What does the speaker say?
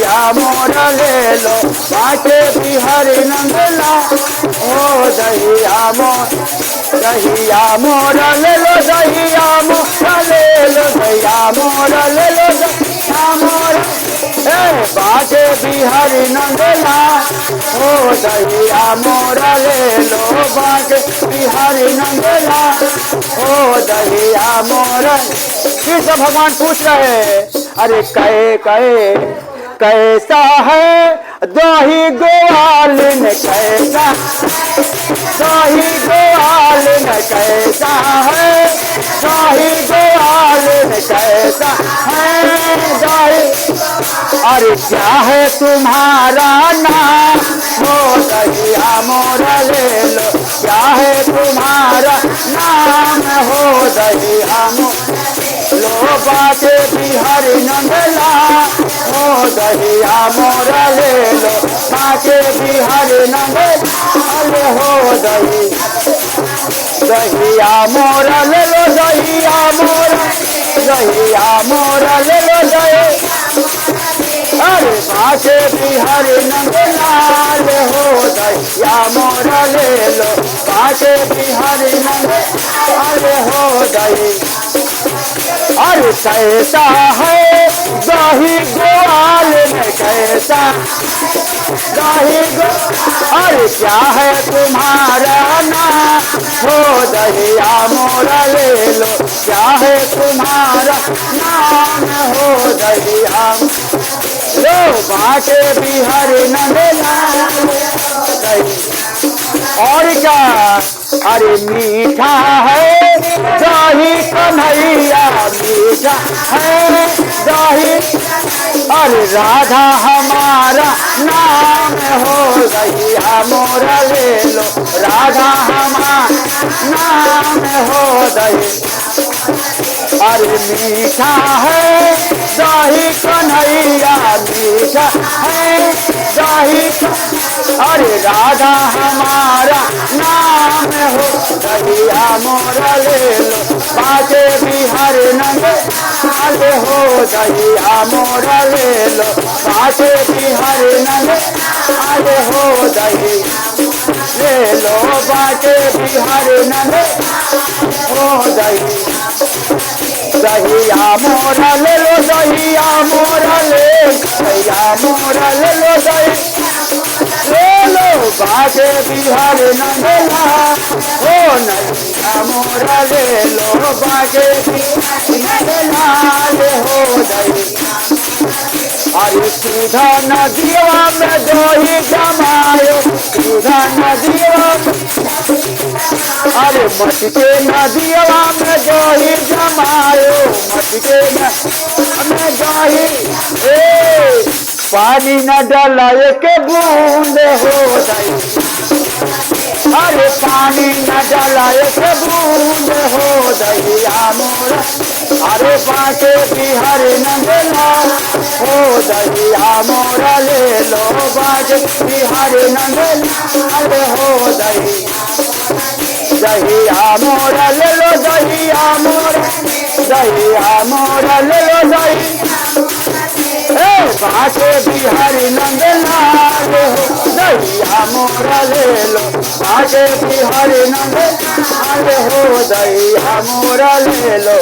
दहिया मोरा ले लो बाके बिहारी नंदला ओ दहिया मोरा ले लो दहिया मोरा ले लो दहिया मोरा ले लो दहिया मोरा बाके बिहारी नंदला ओ दहिया मोरा ले लो बाके बिहारी नंदला ओ दहिया मोरा। फिर से भगवान पूछ रहे अरे कैसा है दही गोवाल में कैसा दही गोवाल में कैसा है दही गोवाल में कैसा है दही अरे क्या है तुम्हारा नाम हो दहिया मोरा ले लो क्या है तुम्हारा नाम हो दहिया मोरा लो बाके बिहारी नंदला ओ दहिया मोरा ले लो बाके बिहारी नंदला अरे हो दहिया मोरा ले लो दहिया मोरा ले लो दही अरे बाके बिहारी नंदलाल हो दहिया मोरा ले लो बाके बिहारी नंदलाल हो दही अरे कैसा है दही गोवाल में कैसा दही अरे क्या है तुम्हारा नाम हो दहिया मोरा ले लो क्या है तुम्हारा नाम हो दहिया लो बाके बिहारी नंदलाल और क्या अरे मीठा है दही कन्हैया मीठा है दही अरे राधा हमारा नाम हो दहिया मोरा ले लो राधा हमारा नाम हो दही अरे मीठा है दही कन्हैया मीठा है दही अरे राधा हमारा नाम हो दहिया मोरा ले लो बाके बिहारी नंदलाल हो दहिया मोरा ले लो बाके बिहारी नंदलाल हो दही ले लो बाके बिहारी नंदलाल हो दही दहिया मोरा ले लो दहिया मोरा ले लो दही ले लो बाके बिहारी नंदलाल हो नैया मोरा ले लो बाके बिहारी नंदलाल हो दही अरे सीधा नदिया में दही जमायो सीधा नदिया अरे मटके नदिया में दही जमायो मटके में दही पानी न डालाए के बूंद हो दही अरे पानी न डालाए के बूंद हो दहिया मोरा अरे बाके बिहारी नंदलाल हो दहिया मोरा ले लो बाके बिहारी नंदलाल हो दही दहिया मोरा ले लो दहिया मोरा ले लो दही बाके बिहारी नंदलाल हो दहिया मोरा ले लो बाके बिहारी नंदलाल हो दहिया मोरा ले लो।